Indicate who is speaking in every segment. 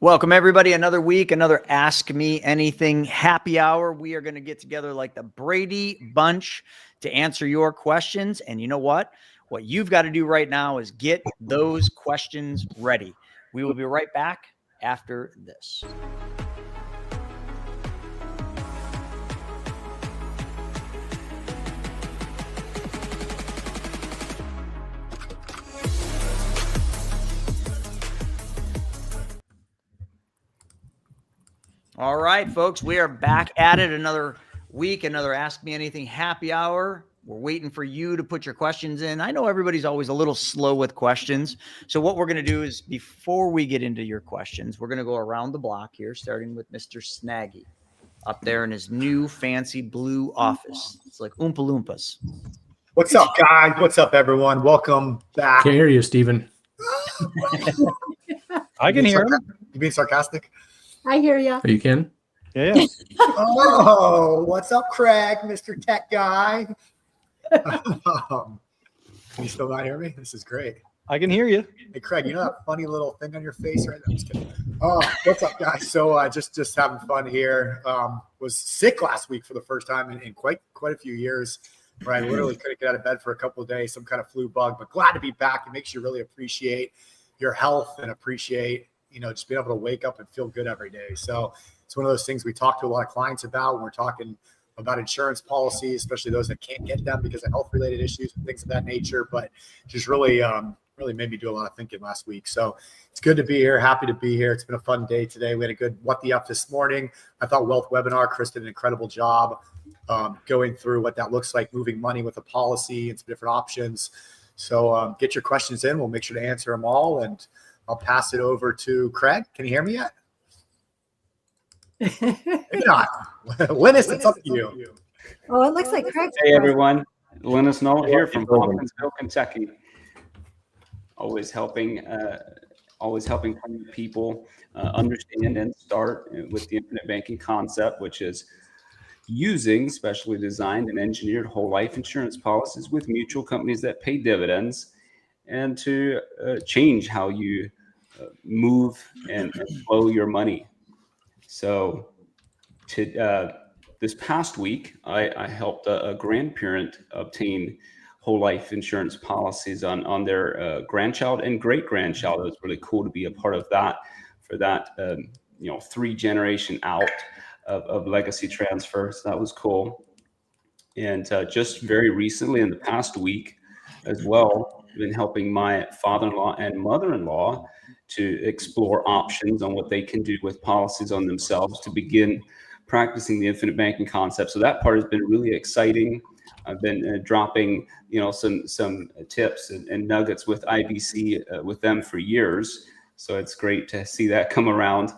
Speaker 1: Welcome, everybody. Another week, another Ask Me Anything happy hour. We are going to get together like the Brady Bunch to answer your questions. And you know what? What you've got to do right now is get those questions ready. We will be right back after this. All right, folks, we are back at it. Another week, another Ask Me Anything happy hour. We're waiting for you to put your questions in. I know everybody's always a little slow with questions. So what we're going to do is before we get into your questions, we're going to go around the block here, starting with Mr. Snaggy up there in his new fancy blue office. It's like Oompa Loompas.
Speaker 2: What's up, guys? What's up, everyone? Welcome back.
Speaker 3: Can't hear you, Steven.
Speaker 4: I can hear him.
Speaker 2: You being sarcastic?
Speaker 5: I hear you.
Speaker 3: Oh, you can?
Speaker 4: Yeah.
Speaker 2: Oh, what's up, Craig, Mr. Tech Guy? Can you still not hear me? This is great.
Speaker 4: I can hear you.
Speaker 2: Hey, Craig, you know that funny little thing on your face right now? I'm just kidding. Oh, what's up, guys? So just having fun here. Was sick last week for the first time in quite a few years. Right, literally couldn't get out of bed for a couple of days, some kind of flu bug, but glad to be back. It makes you really appreciate your health and appreciate, just being able to wake up and feel good every day. So it's one of those things we talk to a lot of clients about when we're talking about insurance policies, especially those that can't get them because of health-related issues and things of that nature. But just really made me do a lot of thinking last week. So it's good to be here. Happy to be here. It's been a fun day today. We had a good What the Up this morning. I thought Wealth Webinar, Chris did an incredible job going through what that looks like, moving money with a policy and some different options. So get your questions in. We'll make sure to answer them all. And I'll pass it over to Craig. Can you hear me yet? Maybe not. Linus, it's up to you.
Speaker 5: Oh, it looks like Craig's.
Speaker 6: Hey, everyone. Linus Knoll here from Hopkinsville, Kentucky. Always helping people understand and start with the infinite banking concept, which is using specially designed and engineered whole life insurance policies with mutual companies that pay dividends and to change how you move and flow your money. So this past week, I helped a grandparent obtain whole life insurance policies on their grandchild and great grandchild. It was really cool to be a part of that for that 3 generation out of legacy transfer. So that was cool. And just very recently in the past week as well, I've been helping my father-in-law and mother-in-law to explore options on what they can do with policies on themselves to begin practicing the infinite banking concept. So that part has been really exciting. I've been dropping, some tips and nuggets with IBC with them for years. So it's great to see that come around.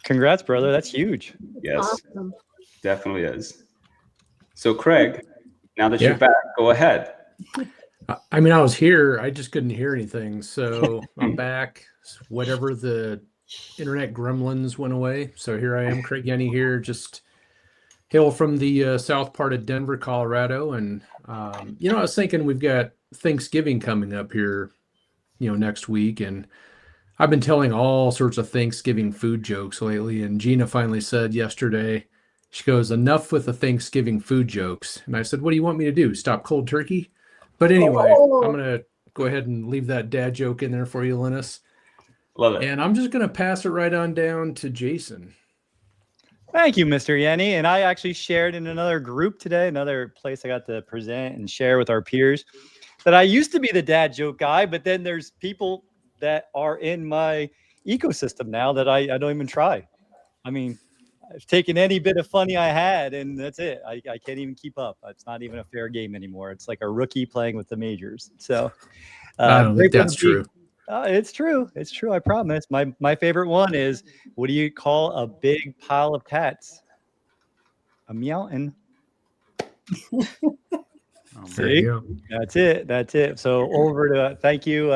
Speaker 4: Congrats, brother. That's huge.
Speaker 6: Yes,
Speaker 5: Awesome.
Speaker 6: definitely is. So Craig, now that you're back, go ahead.
Speaker 3: I mean, I was here. I just couldn't hear anything. So I'm back. Whatever the internet gremlins went away. So here I am, Craig Yenny here, just hail from the south part of Denver, Colorado. And, I was thinking we've got Thanksgiving coming up here, next week. And I've been telling all sorts of Thanksgiving food jokes lately. And Gina finally said yesterday, she goes, enough with the Thanksgiving food jokes. And I said, what do you want me to do? Stop cold turkey? But anyway, I'm going to go ahead and leave that dad joke in there for you, Linus.
Speaker 6: Love it.
Speaker 3: And I'm just going to pass it right on down to Jason.
Speaker 4: Thank you, Mr. Yenny. And I actually shared in another group today, another place I got to present and share with our peers, that I used to be the dad joke guy, but then there's people that are in my ecosystem now that I don't even try. I mean, I've taken any bit of funny I had, and that's it. I can't even keep up. It's not even a fair game anymore. It's like a rookie playing with the majors. So
Speaker 3: I don't think that's true.
Speaker 4: It's true. It's true. I promise. My favorite one is, what do you call a big pile of cats? A meowing. See? That's it. That's it. So over to thank you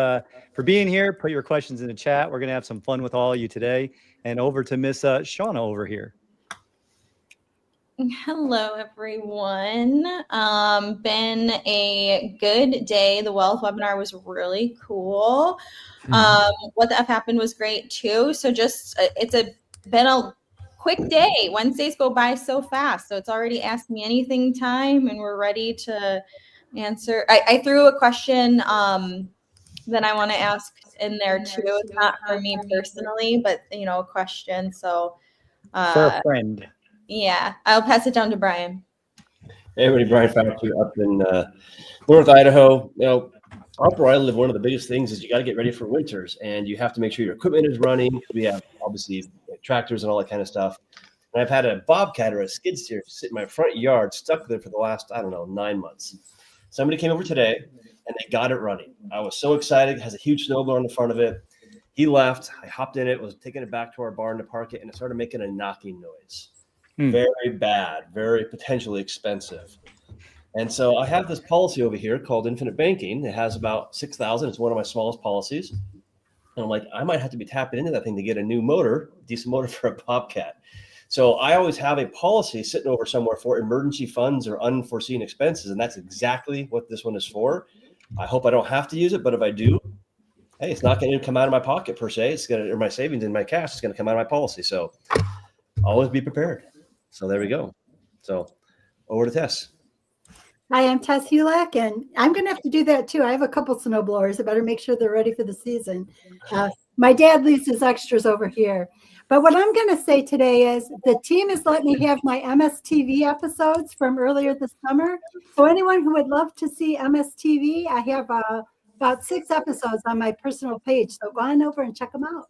Speaker 4: for being here. Put your questions in the chat. We're going to have some fun with all of you today. And over to Miss Shauna over here.
Speaker 7: Hello, everyone. Been a good day. The wealth webinar was really cool. What the F happened was great too. So just been a quick day. Wednesdays go by so fast. So it's already Ask Me Anything time, and we're ready to answer. I threw a question that I want to ask in there too. It's not for me personally, but a question. So
Speaker 4: For a friend.
Speaker 7: yeah, I'll pass it down to Brian.
Speaker 8: Hey, everybody, Brian Fauci up in North Idaho. Up where I live, one of the biggest things is you got to get ready for winters, and you have to make sure your equipment is running. We have obviously tractors and all that kind of stuff. And I've had a bobcat or a skid steer sit in my front yard, stuck there for the last, 9 months. Somebody came over today, and they got it running. I was so excited. It has a huge snowblower in the front of it. He left. I hopped in it, was taking it back to our barn to park it, and it started making a knocking noise. Very bad, very potentially expensive. And so I have this policy over here called Infinite Banking. It has about 6,000. It's one of my smallest policies. And I'm like, I might have to be tapping into that thing to get a new motor, decent motor for a Bobcat. So I always have a policy sitting over somewhere for emergency funds or unforeseen expenses. And that's exactly what this one is for. I hope I don't have to use it, but if I do, hey, it's not going to come out of my pocket per se. It's going to, or my savings in my cash, it's going to come out of my policy. So always be prepared. So there we go. So over to Tess.
Speaker 5: Hi, I'm Tess Hulak, and I'm going to have to do that too. I have a couple snow blowers. I better make sure they're ready for the season. My dad leaves his extras over here. But what I'm going to say today is the team has let me have my MSTV episodes from earlier this summer. So anyone who would love to see MSTV, I have about 6 episodes on my personal page. So go on over and check them out.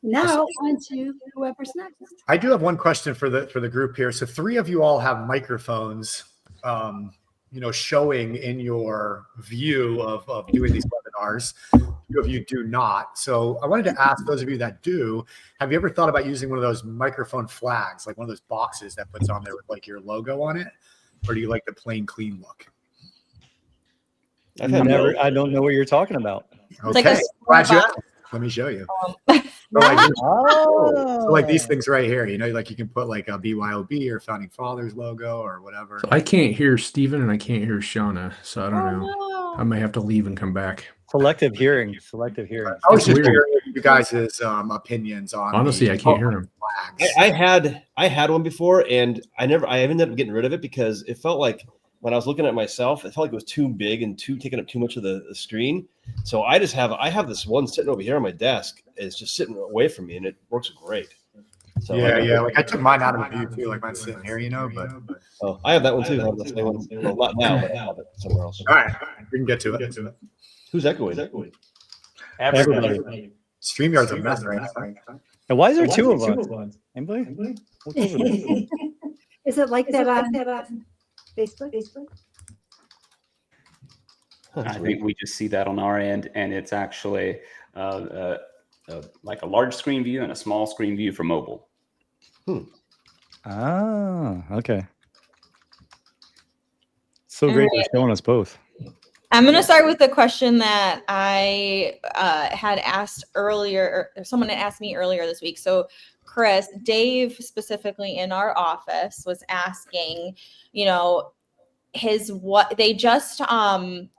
Speaker 5: Now on to whoever's next.
Speaker 2: I do have one question for the group here. So 3 of you all have microphones, showing in your view of doing these webinars. 2 of you do not. So I wanted to ask those of you that do, have you ever thought about using one of those microphone flags, like one of those boxes that puts on there with like your logo on it? Or do you like the plain clean look?
Speaker 4: I don't know what you're talking about.
Speaker 2: Okay.
Speaker 7: Like
Speaker 2: Glad you asked. Let me show you. So like these things right here, like you can put like a BYOB or Founding Fathers logo or whatever.
Speaker 3: So I can't hear Steven and I can't hear Shauna, so I don't know. I might have to leave and come back.
Speaker 4: Selective hearing.
Speaker 2: I was just hearing you guys' opinions on.
Speaker 3: Honestly, I can't hear him.
Speaker 8: I had one before, and I ended up getting rid of it because it felt like when I was looking at myself, it felt like it was too big and taking up too much of the screen. So I have this one sitting over here on my desk. It's just sitting away from me, and it works great. So
Speaker 2: yeah. Like I took mine out of the view too. Like mine's sitting here, but.
Speaker 8: Oh, I have that one too. Well, not now, but I have it somewhere else.
Speaker 2: All right, we can get to it.
Speaker 8: Who's echoing?
Speaker 4: Everybody.
Speaker 2: StreamYard's a mess right now.
Speaker 4: Now, why is there 2 of us? Anybody?
Speaker 5: Is it like that on Facebook?
Speaker 6: I think we just see that on our end, and it's actually like a large screen view and a small screen view for mobile.
Speaker 4: Ah, okay. So great for showing us both.
Speaker 7: I'm going to start with the question that I had asked earlier, or someone had asked me earlier this week. So Chris, Dave specifically in our office was asking, they just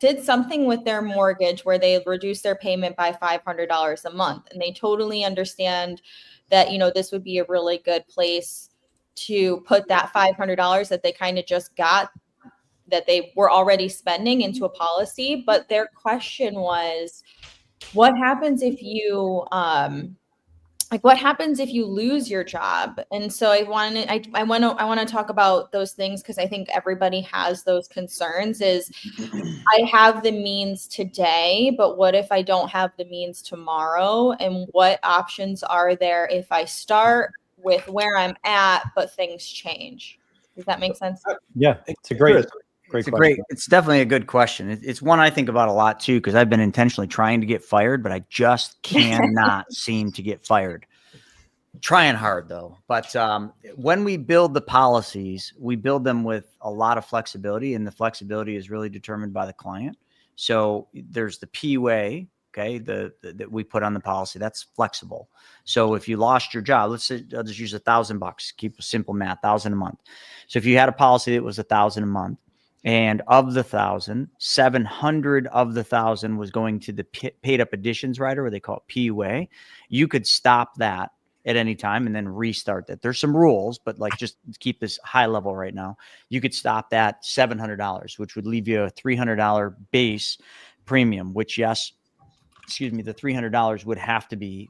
Speaker 7: did something with their mortgage where they reduced their payment by $500 a month. And they totally understand that, this would be a really good place to put that $500 that they kind of just got, that they were already spending, into a policy. But their question was, what happens if you what happens if you lose your job? And so I want to talk about those things, because I think everybody has those concerns. Is I have the means today, but what if I don't have the means tomorrow? And what options are there if I start with where I'm at, but things change? Does that make sense?
Speaker 4: Yeah, it's a great question.
Speaker 1: It's definitely a good question. It's one I think about a lot too, because I've been intentionally trying to get fired, but I just cannot seem to get fired. Trying hard though. But when we build the policies, we build them with a lot of flexibility, and the flexibility is really determined by the client. So there's the P way, Okay. That we put on the policy, that's flexible. So if you lost your job, let's say, I'll just use $1,000, keep a simple math, 1,000 a month. So if you had a policy that was 1,000 a month, and of the 1,000, 700 of the 1,000 was going to the paid up additions rider, or they call it PUA, you could stop that at any time and then restart that. There's some rules, but like just keep this high level right now. You could stop that $700, which would leave you a $300 base premium, which the $300 would have to be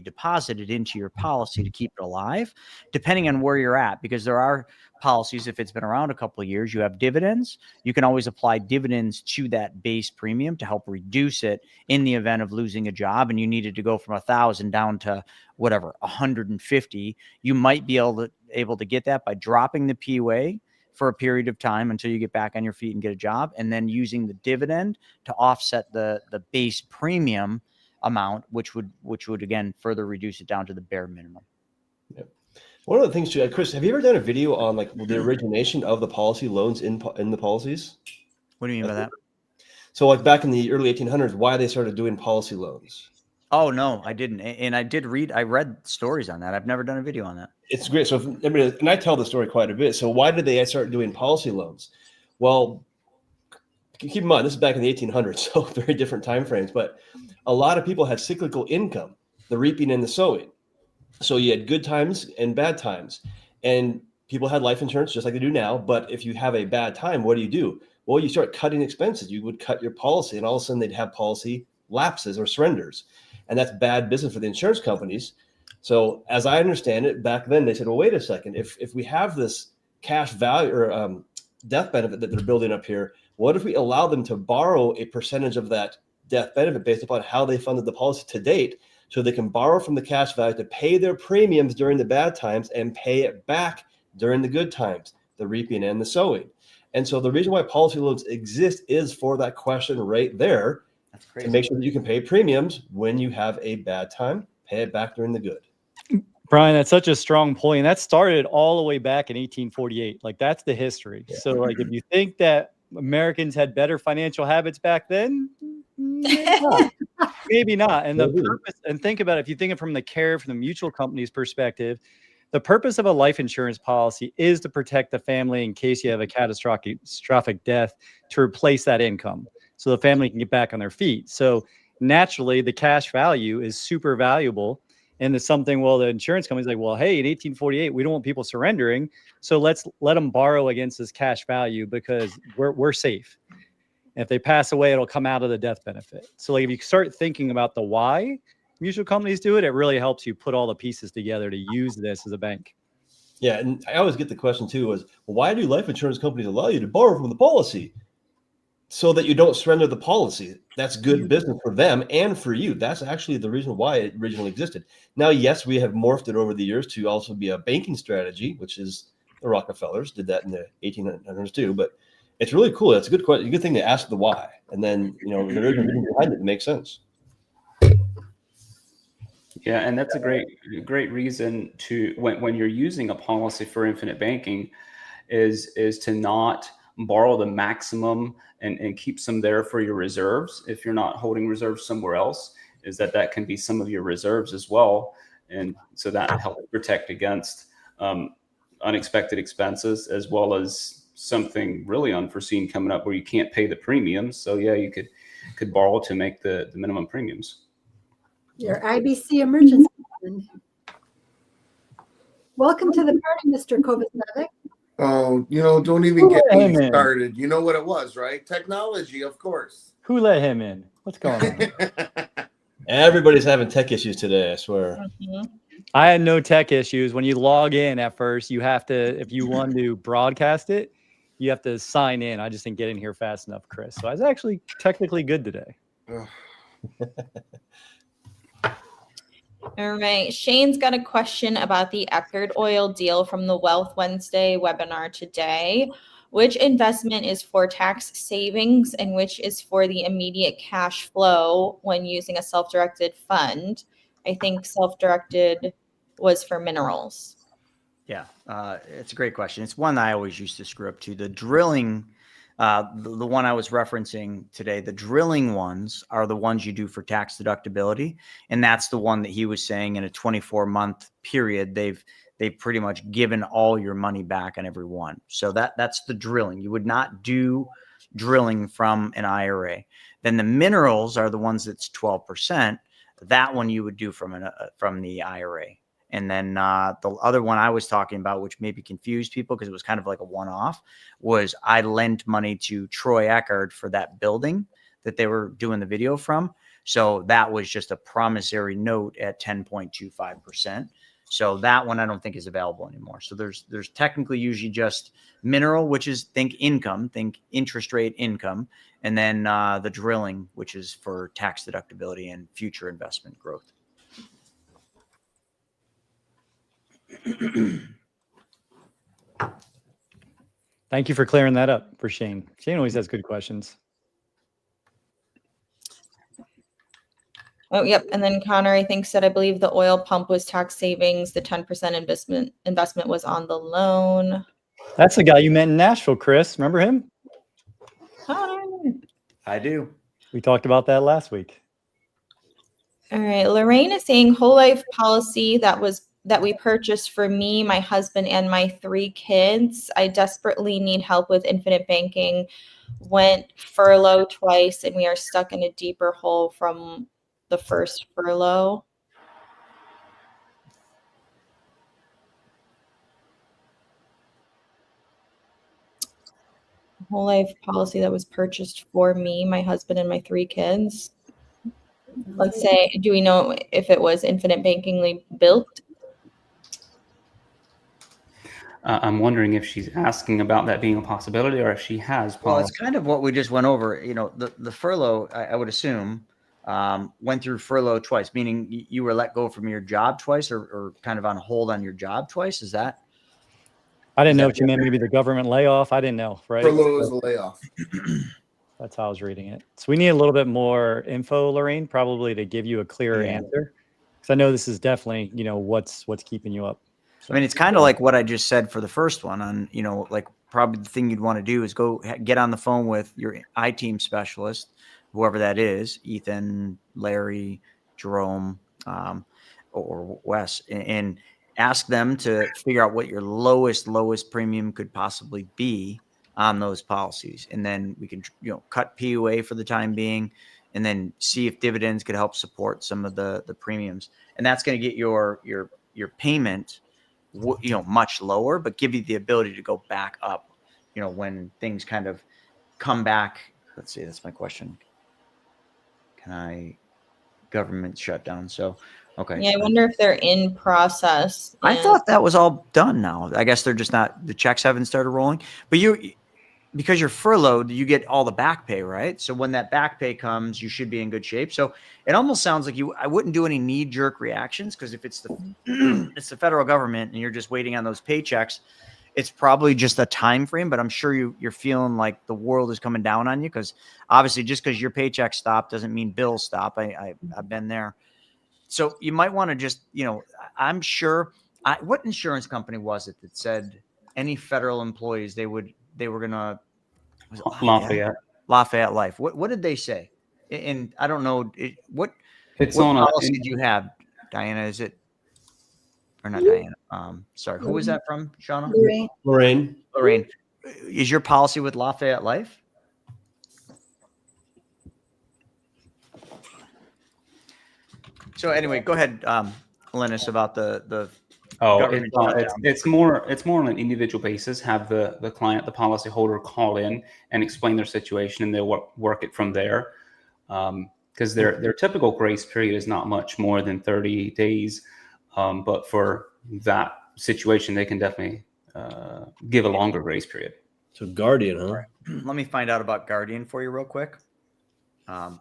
Speaker 1: deposited into your policy to keep it alive, depending on where you're at, because there are policies, if it's been around a couple of years, you have dividends. You can always apply dividends to that base premium to help reduce it in the event of losing a job and you needed to go from 1,000 down to whatever, 150. You might be able to get that by dropping the PUA for a period of time until you get back on your feet and get a job, and then using the dividend to offset the base premium amount, which would again further reduce it down to the bare minimum.
Speaker 8: Yep. One of the things too, Chris, have you ever done a video on like the origination of the policy loans in the policies?
Speaker 1: What do you mean by that?
Speaker 8: So like back in the early 1800s, why they started doing policy loans?
Speaker 1: Oh no, I didn't. And I read stories on that. I've never done a video on that.
Speaker 8: It's great. So and I tell the story quite a bit. So why did they start doing policy loans? Well, keep in mind, this is back in the 1800s, so very different time frames, but a lot of people had cyclical income, the reaping and the sowing. So you had good times and bad times, and people had life insurance just like they do now. But if you have a bad time, what do? Well, you start cutting expenses. You would cut your policy, and all of a sudden they'd have policy lapses or surrenders. And that's bad business for the insurance companies. So as I understand it, back then they said, well, wait a second, if we have this cash value or death benefit that they're building up here, what if we allow them to borrow a percentage of that death benefit based upon how they funded the policy to date, so they can borrow from the cash value to pay their premiums during the bad times and pay it back during the good times, the reaping and the sowing. And so the reason why policy loans exist is for that question right there. That's crazy. To make sure that you can pay premiums when you have a bad time, pay it back during the good.
Speaker 4: Brian, that's such a strong point. That started all the way back in 1848. Like that's the history.
Speaker 8: Yeah.
Speaker 4: So like if you think that Americans had better financial habits back then, maybe not. And the purpose, and think about it, if you think it from the mutual company's perspective, the purpose of a life insurance policy is to protect the family in case you have a catastrophic death, to replace that income so the family can get back on their feet. So naturally, the cash value is super valuable. And it's something, well, the insurance company's like, well, hey, in 1848, we don't want people surrendering. So let's let them borrow against this cash value because we're safe. And if they pass away, it'll come out of the death benefit. So like if you start thinking about the why mutual companies do it, it really helps you put all the pieces together to use this as a bank.
Speaker 8: Yeah. And I always get the question too was, well, why do life insurance companies allow you to borrow from the policy? So that you don't surrender the policy. That's good business for them and for you. That's actually the reason why it originally existed. Now, yes, we have morphed it over the years to also be a banking strategy, which is the Rockefellers did that in the 1800s too. But it's really cool. That's a good question. A good thing to ask the why. And then, the reason behind it makes sense.
Speaker 6: Yeah, and that's a great reason to when you're using a policy for infinite banking is to not borrow the maximum and keep some there for your reserves. If you're not holding reserves somewhere else, is that can be some of your reserves as well. And so that helps protect against unexpected expenses, as well as something really unforeseen coming up where you can't pay the premiums. So yeah, you could borrow to make the minimum premiums.
Speaker 5: Your IBC emergency fund. Welcome to the party, Mr. Kovacevic.
Speaker 9: Oh, don't even get me started. You know what it was, right? Technology, of course.
Speaker 4: Who let him in? What's going on?
Speaker 8: Everybody's having tech issues today, I swear.
Speaker 7: Mm-hmm.
Speaker 4: I had no tech issues. When you log in at first, you have to, if you want to broadcast it, you have to sign in. I just didn't get in here fast enough, Chris. So I was actually technically good today.
Speaker 7: All right. Shane's got a question about the Eckerd Oil deal from the Wealth Wednesday webinar today. Which investment is for tax savings and which is for the immediate cash flow when using a self-directed fund? I think self-directed was for minerals.
Speaker 1: Yeah, it's a great question. It's one that I always used to screw up to. The drilling The one I was referencing today, the drilling ones are the ones you do for tax deductibility. And that's the one that he was saying in a 24-month period, they've pretty much given all your money back on every one. So that's the drilling. You would not do drilling from an IRA. Then the minerals are the ones that's 12%. That one you would do from the IRA. And then the other one I was talking about, which maybe confused people because it was kind of like a one-off, was I lent money to Troy Eckard for that building that they were doing the video from. So that was just a promissory note at 10.25%. So that one I don't think is available anymore. So there's technically usually just mineral, which is think income, think interest rate income, and then the drilling, which is for tax deductibility and future investment growth.
Speaker 4: Thank you for clearing that up for Shane. Shane always has good questions.
Speaker 7: Oh, yep. And then Connor, I think, said, I believe the oil pump was tax savings. The 10% investment was on the loan.
Speaker 4: That's the guy you met in Nashville, Chris. Remember him?
Speaker 7: Connor.
Speaker 1: I do.
Speaker 4: We talked about that last week.
Speaker 7: All right. Lorraine is saying whole life policy that we purchased for me, my husband, and my 3 kids. I desperately need help with infinite banking. Went furlough twice, and we are stuck in a deeper hole from the first furlough. Whole life policy that was purchased for me, my husband, and my 3 kids. Let's say, do we know if it was infinite bankingly built?
Speaker 6: I'm wondering if she's asking about that being a possibility or if she has policy.
Speaker 1: Well, it's kind of what we just went over. You know, the furlough, I would assume, went through furlough twice, meaning you were let go from your job twice or kind of on hold on your job twice. Is that?
Speaker 4: I didn't know what you meant. Maybe the government layoff. I didn't know, right?
Speaker 9: Furlough is a layoff.
Speaker 4: That's how I was reading it. So we need a little bit more info, Lorraine, probably to give you a clearer answer. Because I know this is definitely, what's keeping you up. So,
Speaker 1: I mean, it's kind of like what I just said for the first one on, like probably the thing you'd want to do is go get on the phone with your I-team specialist, whoever that is, Ethan, Larry, Jerome, or Wes, and ask them to figure out what your lowest premium could possibly be on those policies. And then we can, cut PUA for the time being, and then see if dividends could help support some of the premiums. And that's going to get your payment, much lower, but give you the ability to go back up, when things kind of come back. Let's see, that's my question. Can I government shutdown? So, okay.
Speaker 7: Yeah, I wonder if they're in process.
Speaker 1: I thought that was all done now. I guess they're just not, the checks haven't started rolling, but because you're furloughed, you get all the back pay, right? So when that back pay comes, you should be in good shape. So it almost sounds like I wouldn't do any knee-jerk reactions, because if it's the federal government and you're just waiting on those paychecks, it's probably just a time frame. But I'm sure you're feeling like the world is coming down on you, because obviously just because your paycheck stopped doesn't mean bills stop. I've been there. So you might want to just, I'm sure. What insurance company was it that said any federal employees they were going to, Lafayette Life. What did they say? And I don't know what policy do you have, Diana? Is it, or not Diana? Sorry, who was that from, Shauna?
Speaker 8: Lorraine.
Speaker 1: Is your policy with Lafayette Life? So anyway, go ahead, Linus, about the
Speaker 6: it's more on an individual basis. Have the client, the policyholder, call in and explain their situation, and they'll work it from there. Because their typical grace period is not much more than 30 days. But for that situation, they can definitely give a longer grace period.
Speaker 8: So Guardian, huh?
Speaker 1: Let me find out about Guardian for you real quick.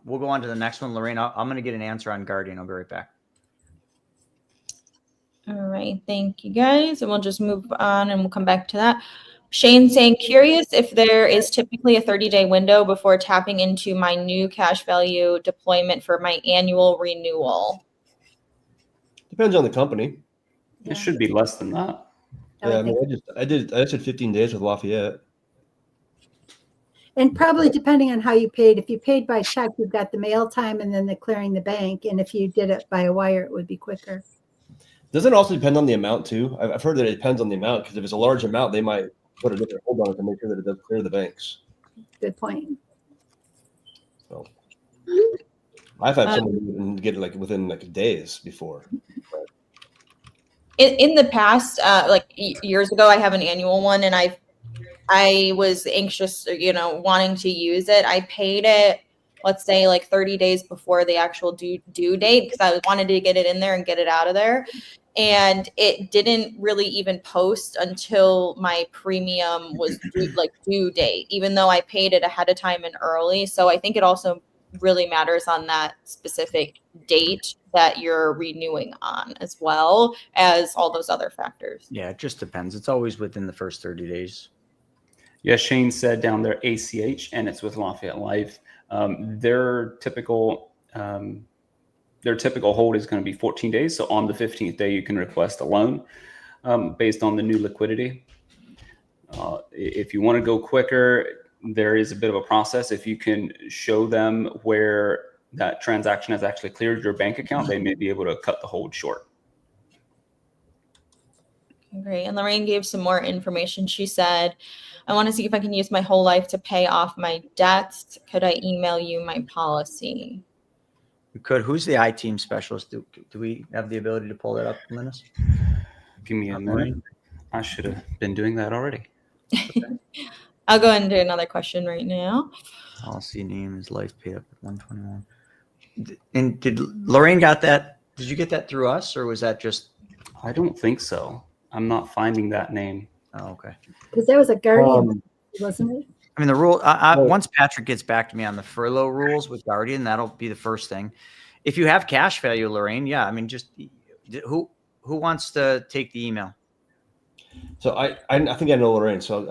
Speaker 1: We'll go on to the next one. Lorraine, I'm going to get an answer on Guardian. I'll be right back.
Speaker 7: All right. Thank you, guys. And we'll just move on and we'll come back to that. Shane saying, curious if there is typically a 30-day window before tapping into my new cash value deployment for my annual renewal.
Speaker 8: Depends on the company.
Speaker 6: It should be less than that.
Speaker 8: Yeah, I said 15 days with Lafayette.
Speaker 5: And probably depending on how you paid. If you paid by check, you've got the mail time and then the clearing the bank. And if you did it by a wire, it would be quicker.
Speaker 8: Doesn't it also depend on the amount too? I've heard that it depends on the amount, because if it's a large amount, they might put a different hold on it to make sure that it does clear the banks.
Speaker 5: Good point.
Speaker 8: So I've had someone get it like within like days before.
Speaker 7: In the past, like years ago, I have an annual one, and I was anxious, wanting to use it. I paid it, let's say, like 30 days before the actual due date, because I wanted to get it in there and get it out of there. And it didn't really even post until my premium was due date, even though I paid it ahead of time and early. So I think it also really matters on that specific date that you're renewing on, as well as all those other factors.
Speaker 1: Yeah, it just depends. It's always within the first 30 days.
Speaker 6: Yeah, Shane said down there ACH, and it's with Lafayette Life. Their typical hold is going to be 14 days. So on the 15th day, you can request a loan based on the new liquidity. If you want to go quicker, there is a bit of a process. If you can show them where that transaction has actually cleared your bank account, they may be able to cut the hold short.
Speaker 7: Great. And Lorraine gave some more information. She said, I want to see if I can use my whole life to pay off my debts. Could I email you my policy?
Speaker 1: We could. Who's the I-team specialist? Do we have the ability to pull that up, Linus?
Speaker 6: Give me a minute. I should have been doing that already.
Speaker 1: Okay.
Speaker 7: I'll go into another question right now.
Speaker 1: Policy name is life paid up at 121. And did Lorraine got that? Did you get that through us, or was that just?
Speaker 6: I don't think so. I'm not finding that name.
Speaker 1: Oh, okay.
Speaker 5: Because that was a Guardian, wasn't it?
Speaker 1: I mean, the rule. Once Patrick gets back to me on the furlough rules with Guardian, that'll be the first thing. If you have cash value, Lorraine, yeah. I mean, just who wants to take the email?
Speaker 8: So I think I know Lorraine. So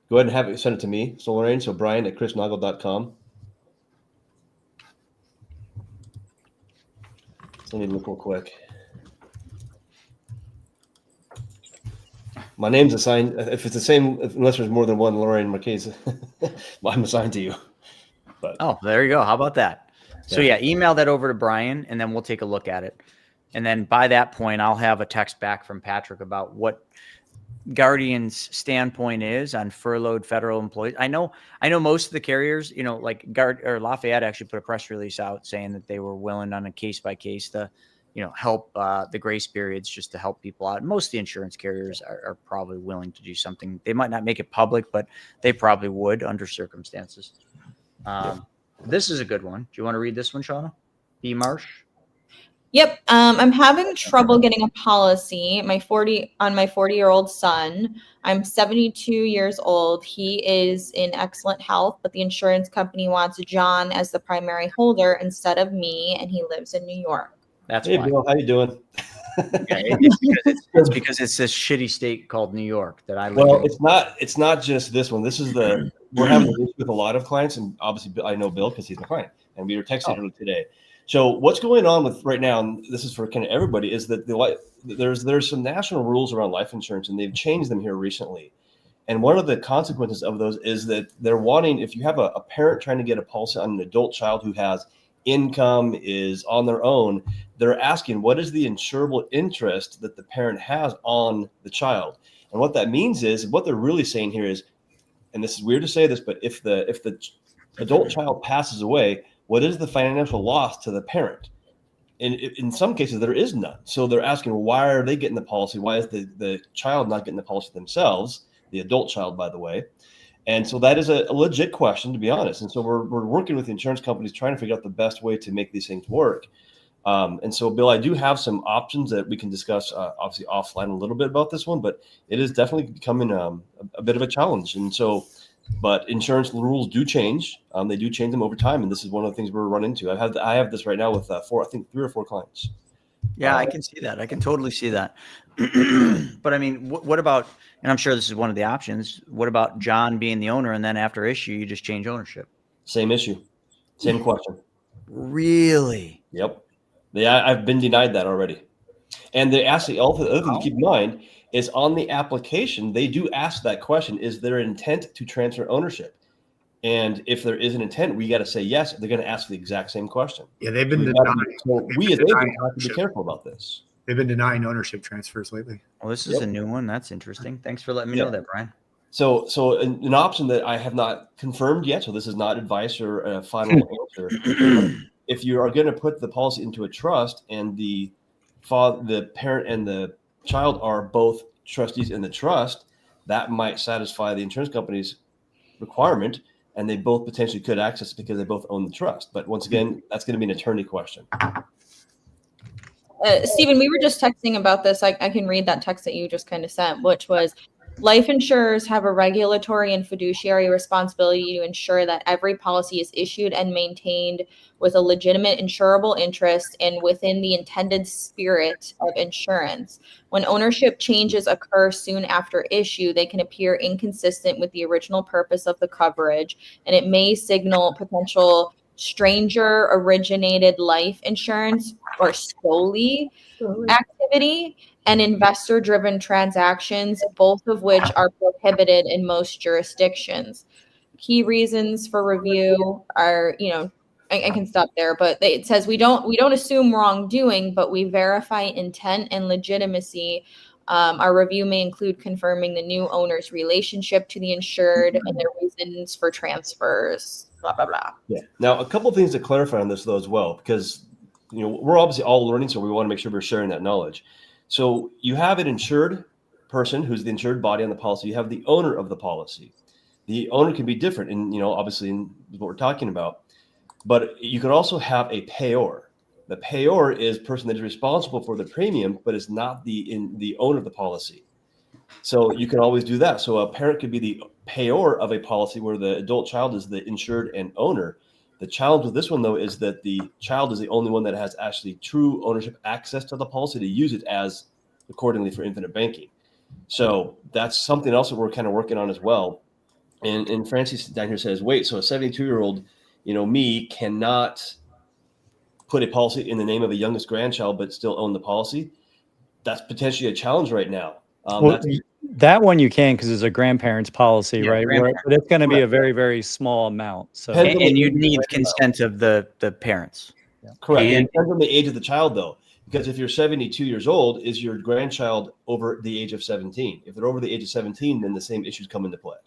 Speaker 8: go ahead and have it send it to me. So Lorraine, so Brian at chrisnoggle.com. So I need to look real quick. My name's assigned. If it's the same, unless there's more than one Lorraine Marquez, I'm assigned to you. But
Speaker 1: oh, there you go. How about that? So yeah, email that over to Brian, and then we'll take a look at it. And then by that point, I'll have a text back from Patrick about what Guardian's standpoint is on furloughed federal employees. I know most of the carriers, like Lafayette actually put a press release out saying that they were willing on a case by case to, help the grace periods just to help people out. Most of the insurance carriers are probably willing to do something. They might not make it public, but they probably would under circumstances. This is a good one. Do you want to read this one, Shauna? B. Marsh?
Speaker 7: Yep. I'm having trouble getting a policy. My 40-year-old son. I'm 72 years old. He is in excellent health, but the insurance company wants John as the primary holder instead of me, and he lives in New York.
Speaker 1: That's
Speaker 8: hey,
Speaker 1: why.
Speaker 8: Bill, how you doing?
Speaker 1: It's because it's this shitty state called New York that I live in.
Speaker 8: Well, it's not just this one. This is we're having this with a lot of clients, and obviously I know Bill because he's my client, and we were texting earlier today. So what's going on with right now, and this is for kind of everybody, is that there's some national rules around life insurance, and they've changed them here recently. And one of the consequences of those is that they're wanting, if you have a parent trying to get a policy on an adult child who has income, is on their own, they're asking what is the insurable interest that the parent has on the child. And what that means is, what they're really saying here is, and this is weird to say this, but if the adult child passes away, what is the financial loss to the parent? And in some cases, there is none. So they're asking, why are they getting the policy? Why is the child not getting the policy themselves? The adult child, by the way. And so that is a legit question, to be honest. And so we're working with the insurance companies trying to figure out the best way to make these things work. And so, Bill, I do have some options that we can discuss, obviously offline a little bit about this one, but it is definitely becoming a bit of a challenge. And so, but insurance rules do change. They do change them over time, and this is one of the things we're running into. I have this right now with 3 or 4 clients.
Speaker 1: Yeah, I can see that. I can totally see that. But I mean, what about? And I'm sure this is one of the options. What about John being the owner, and then after issue, you just change ownership?
Speaker 8: Same issue, same question.
Speaker 1: Really?
Speaker 8: Yep. I've been denied that already. And they ask the other thing to keep in mind is on the application, they do ask that question: is there intent to transfer ownership? And if there is an intent, we got to say yes. They're going to ask the exact same question.
Speaker 2: Yeah, they've been
Speaker 8: So
Speaker 2: denying.
Speaker 8: we as agents have to be careful about this.
Speaker 2: They've been denying ownership transfers lately.
Speaker 1: Well, this is a new one. That's interesting. Thanks for letting me know that, Brian.
Speaker 8: So an option that I have not confirmed yet, so this is not advice or a final answer. If you are going to put the policy into a trust and the parent and the child are both trustees in the trust, that might satisfy the insurance company's requirement, and they both potentially could access it because they both own the trust. But once again, that's going to be an attorney question.
Speaker 7: Stephen, we were just texting about this. I can read that text that you just kind of sent, which was, life insurers have a regulatory and fiduciary responsibility to ensure that every policy is issued and maintained with a legitimate insurable interest and within the intended spirit of insurance. When ownership changes occur soon after issue, they can appear inconsistent with the original purpose of the coverage, and it may signal potential stranger originated life insurance or SOLI activity and investor driven transactions, both of which are prohibited in most jurisdictions. Key reasons for review are, I can stop there, but it says we don't assume wrongdoing, but we verify intent and legitimacy. Our review may include confirming the new owner's relationship to the insured and their reasons for transfers. Blah blah blah.
Speaker 8: Yeah. Now, a couple of things to clarify on this though as well, because we're obviously all learning, so we want to make sure we're sharing that knowledge. So you have an insured person who's the insured body on the policy. You have the owner of the policy. The owner can be different, and obviously in what we're talking about. But you could also have a payor. The payor is a person that is responsible for the premium, but is not the owner of the policy. So you can always do that. So a parent could be the payor of a policy where the adult child is the insured and owner. The challenge with this one, though, is that the child is the only one that has actually true ownership access to the policy to use it as accordingly for infinite banking. So that's something else that we're kind of working on as well. And Francis down here says, wait, so a 72-year-old, me cannot put a policy in the name of a youngest grandchild but still own the policy? That's potentially a challenge right now.
Speaker 4: That one you can because it's a grandparent's policy, right? But it's going to be a very, very small amount. So
Speaker 1: and you need consent of the parents.
Speaker 8: Yeah. Correct. And it depends on the age of the child, though, because if you're 72 years old, is your grandchild over the age of 17? If they're over the age of 17, then the same issues come into play.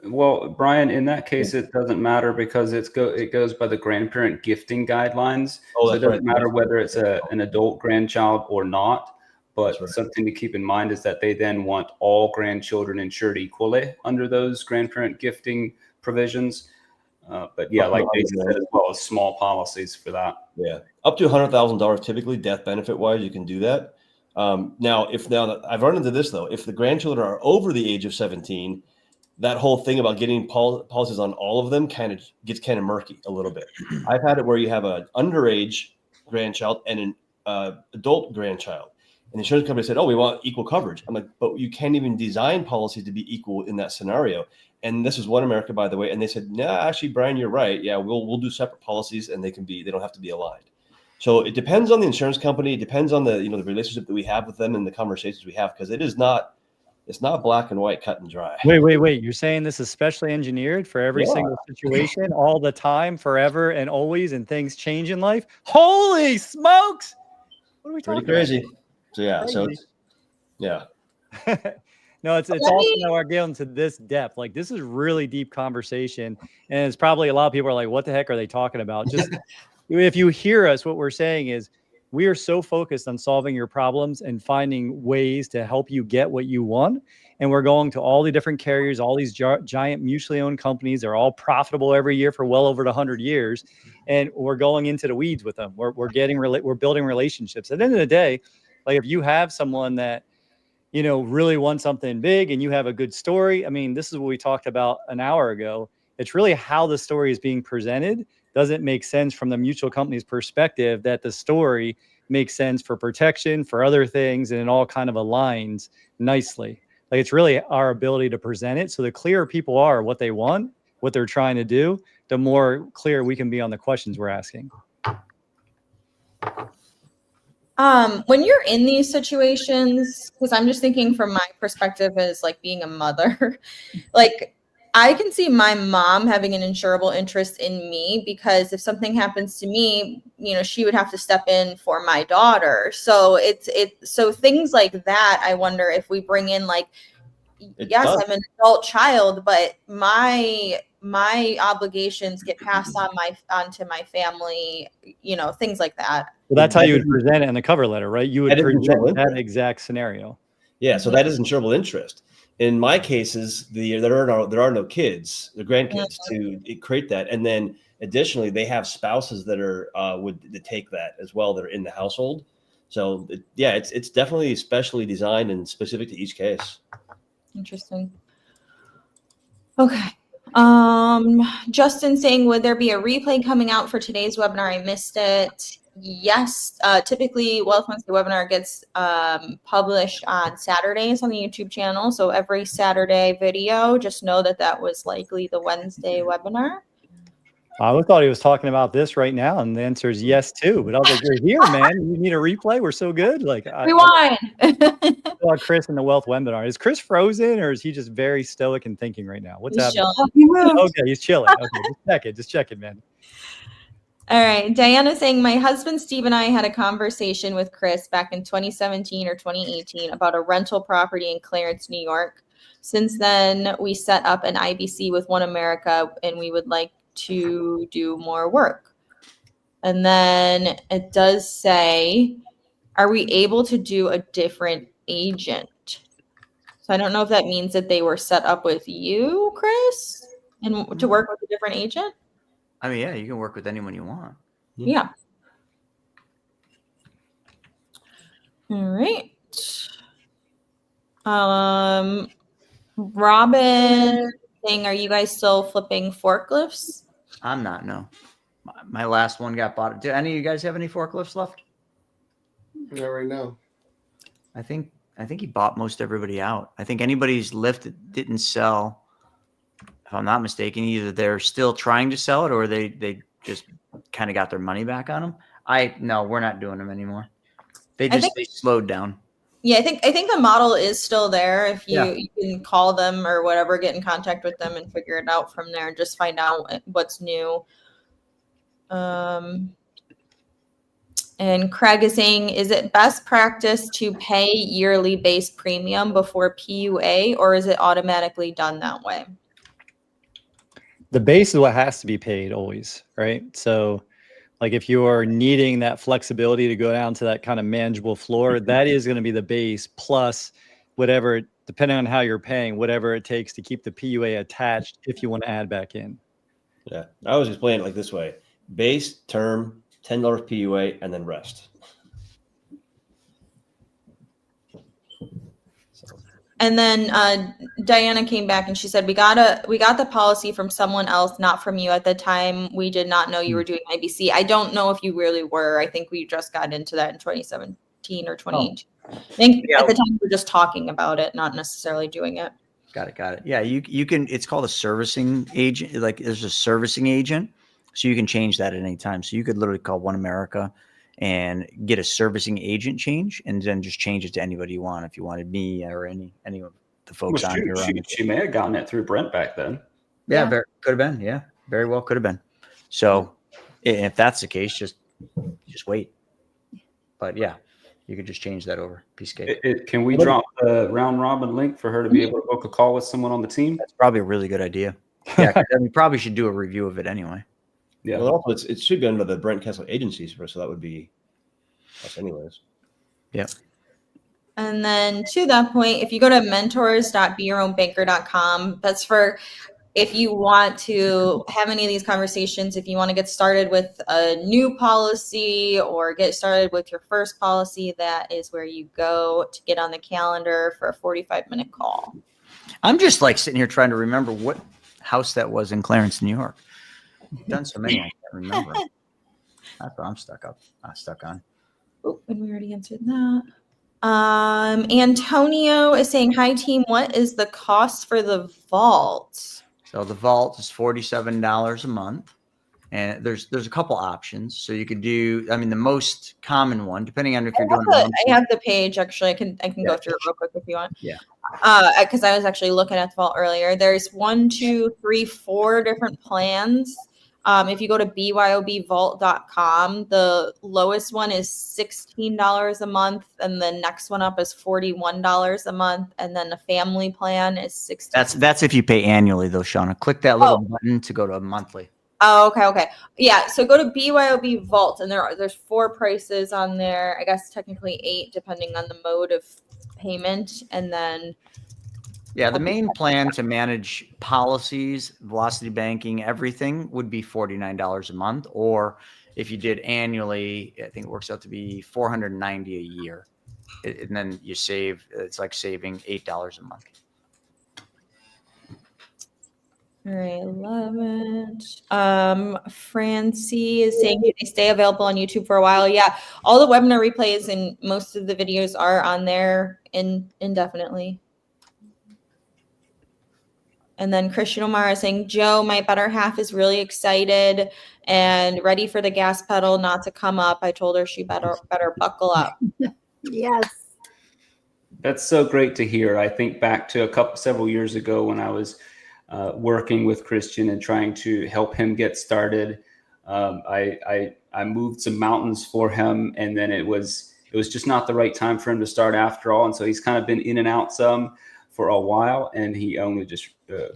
Speaker 6: Well, Brian, in that case, it doesn't matter because it goes by the grandparent gifting guidelines. So it doesn't matter whether it's an adult grandchild or not. But something to keep in mind is that they then want all grandchildren insured equally under those grandparent gifting provisions. But yeah, like Jason said as well, as small policies for that.
Speaker 8: Yeah, up to $100,000 typically, death benefit wise, you can do that. Now I've run into this though, if the grandchildren are over the age of 17, that whole thing about getting policies on all of them gets kind of murky a little bit. I've had it where you have an underage grandchild and an adult grandchild. And the insurance company said, oh, we want equal coverage. I'm like, but you can't even design policies to be equal in that scenario. And this is One America, by the way. And they said, no, actually, Brian, you're right. Yeah, we'll do separate policies and they don't have to be aligned. So it depends on the insurance company. It depends on the relationship that we have with them and the conversations we have, because it's not black and white, cut and dry.
Speaker 4: Wait. You're saying this is specially engineered for every single situation all the time, forever and always, and things change in life? Holy smokes. What are we talking
Speaker 8: about? Pretty crazy. So yeah,
Speaker 4: No, it's also now we're getting to this depth. Like, this is really deep conversation, and it's probably a lot of people are like, "What the heck are they talking about?" Just if you hear us, what we're saying is we are so focused on solving your problems and finding ways to help you get what you want. And we're going to all the different carriers, all these giant mutually owned companies. They're all profitable every year for well over 100 years, and we're going into the weeds with them. We're building relationships. At the end of the day. Like, if you have someone that, really wants something big and you have a good story, I mean, this is what we talked about an hour ago. It's really how the story is being presented. Doesn't make sense from the mutual company's perspective that the story makes sense for protection, for other things, and it all kind of aligns nicely. Like, it's really our ability to present it. So the clearer people are what they want, what they're trying to do, the more clear we can be on the questions we're asking.
Speaker 7: When you're in these situations, because I'm just thinking from my perspective as like being a mother, like I can see my mom having an insurable interest in me, because if something happens to me, you know, she would have to step in for my daughter. So so things like that. I wonder if we bring in, like, yes, I'm an adult child, but my obligations get passed onto my family, you know, things like that.
Speaker 4: Well, that's how you would present it in the cover letter, right? You would present that exact scenario.
Speaker 8: Yeah, so that is insurable interest. In my cases, there are no kids, the grandkids to create that, and then additionally, they have spouses that are would take that as well that are in the household. So it's definitely specially designed and specific to each case.
Speaker 7: Interesting. Okay. Justin saying, would there be a replay coming out for today's webinar? I missed it. Yes. Typically, Wealth Wednesday webinar gets published on Saturdays on the YouTube channel. So every Saturday video, just know that was likely the Wednesday webinar.
Speaker 4: I thought he was talking about this right now, and the answer is yes too. But I was like, "You're here, man. You need a replay. We're so good." Like,
Speaker 7: rewind.
Speaker 4: I Chris in the Wealth webinar. Is Chris frozen, or is he just very stoic and thinking right now? What's happening? Okay, he's chilling. Okay, just check it, man.
Speaker 7: All right. Diana saying, my husband Steve and I had a conversation with Chris back in 2017 or 2018 about a rental property in Clarence, New York. Since then, we set up an IBC with One America, and we would like to do more work. And then it does say, are we able to do a different agent? So I don't know if that means that they were set up with you, Chris, and to work with a different agent.
Speaker 1: I mean, yeah, you can work with anyone you want.
Speaker 7: Yeah. All right. Robin saying, are you guys still flipping forklifts?
Speaker 1: I'm not, no. My last one got bought. Do any of you guys have any forklifts left?
Speaker 9: Not right now.
Speaker 1: I think he bought most everybody out. I think anybody's lift that didn't sell, if I'm not mistaken, either they're still trying to sell it or they just kind of got their money back on them. No, we're not doing them anymore. They slowed down.
Speaker 7: Yeah, I think the model is still there. If you can call them or whatever, get in contact with them and figure it out from there and just find out what's new. And Craig is saying, is it best practice to pay yearly base premium before PUA, or is it automatically done that way?
Speaker 4: The base is what has to be paid always, right? So like if you're needing that flexibility to go down to that kind of manageable floor, that is going to be the base plus whatever, depending on how you're paying, whatever it takes to keep the PUA attached if you want to add back in.
Speaker 8: Yeah, I always explain it like this way: base, term, $10 PUA, and then rest.
Speaker 7: And then Diana came back and she said, we got the policy from someone else, not from you. At the time, we did not know you were doing IBC. I don't know if you really were. I think we just got into that in 2017 or 2018. I think at the time we were just talking about it, not necessarily doing it.
Speaker 1: Got it. Yeah, you can. It's called a servicing agent. Like there's a servicing agent, so you can change that at any time. So you could literally call One America and get a servicing agent change, and then just change it to anybody you want. If you wanted me or any of the folks on here,
Speaker 6: she may have gotten it through Brent back then.
Speaker 1: Yeah, could have been. Yeah, very well could have been. So if that's the case, just wait. But yeah, you could just change that over. Piece of cake.
Speaker 6: Can we drop the round robin link for her to be able to book a call with someone on the team?
Speaker 1: That's probably a really good idea. Yeah, we probably should do a review of it anyway.
Speaker 8: Yeah. Well, also it should be under the Brent Kessler agencies first, so that would be us anyways.
Speaker 1: Yeah.
Speaker 7: And then to that point, if you go to mentors.beyourownbanker.com, that's for if you want to have any of these conversations, if you want to get started with a new policy or get started with your first policy, that is where you go to get on the calendar for a 45-minute call.
Speaker 1: I'm just like sitting here trying to remember what house that was in Clarence, New York. I've done so many, I can't remember. That's what I'm stuck on.
Speaker 7: Oh, and we already answered that. Antonio is saying, hi team, what is the cost for the vault?
Speaker 1: So the vault is $47 a month. And there's a couple options. So you could do, I mean, the most common one, depending on if you're doing
Speaker 7: I have the page actually. I can go through it real quick if you want.
Speaker 1: Yeah.
Speaker 7: Because I was actually looking at the vault earlier. There's 1, 2, 3, 4 different plans. If you go to BYOBvault.com, the lowest one is $16 a month, and the next one up is $41 a month, and then the family plan is $60.
Speaker 1: That's if you pay annually, though, Shauna. Click that little button to go to a monthly.
Speaker 7: Oh, okay. Yeah, so go to BYOB Vault, and there's 4 prices on there. I guess technically 8, depending on the mode of payment, and then.
Speaker 1: Yeah, the main plan to manage policies, velocity banking, everything would be $49 a month. Or if you did annually, I think it works out to be $490 a year. And then you save, it's like saving $8 a month.
Speaker 7: All right, love it. Francie is saying, do they stay available on YouTube for a while? Yeah, all the webinar replays and most of the videos are on there indefinitely. And then Christian Omar is saying, Joe, my better half is really excited and ready for the gas pedal not to come up. I told her she better buckle up.
Speaker 5: Yes.
Speaker 6: That's so great to hear. I think back to several years ago when I was working with Christian and trying to help him get started. I moved some mountains for him, and then it was just not the right time for him to start after all. And so he's kind of been in and out some for a while, and he only just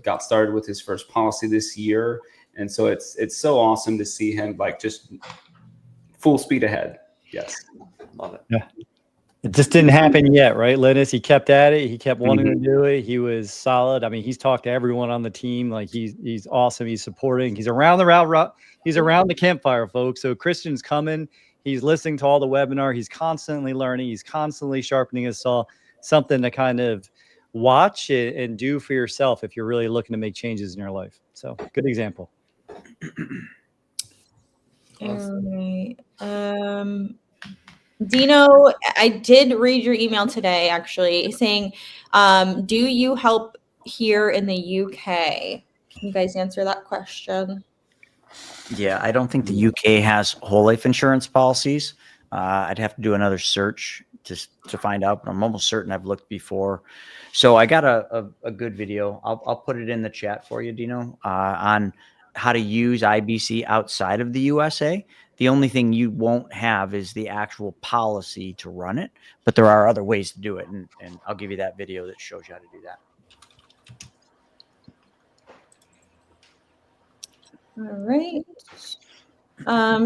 Speaker 6: got started with his first policy this year. And so it's so awesome to see him like just full speed ahead. Yes. Love it.
Speaker 4: Yeah. It just didn't happen yet, right, Linus? He kept at it. He kept wanting to do it. He was solid. I mean, he's talked to everyone on the team. Like he's awesome. He's supporting. He's around the route. He's around the campfire, folks. So Christian's coming. He's listening to all the webinar. He's constantly learning. He's constantly sharpening his saw. Something to kind of watch and do for yourself if you're really looking to make changes in your life. So good example.
Speaker 7: All right. Dino, I did read your email today, actually, saying, do you help here in the UK? Can you guys answer that question?
Speaker 1: Yeah, I don't think the UK has whole life insurance policies. I'd have to do another search to find out, but I'm almost certain I've looked before. So I got a good video. I'll put it in the chat for you, Dino, on how to use IBC outside of the USA. The only thing you won't have is the actual policy to run it, but there are other ways to do it. And I'll give you that video that shows you how to do that.
Speaker 7: All right.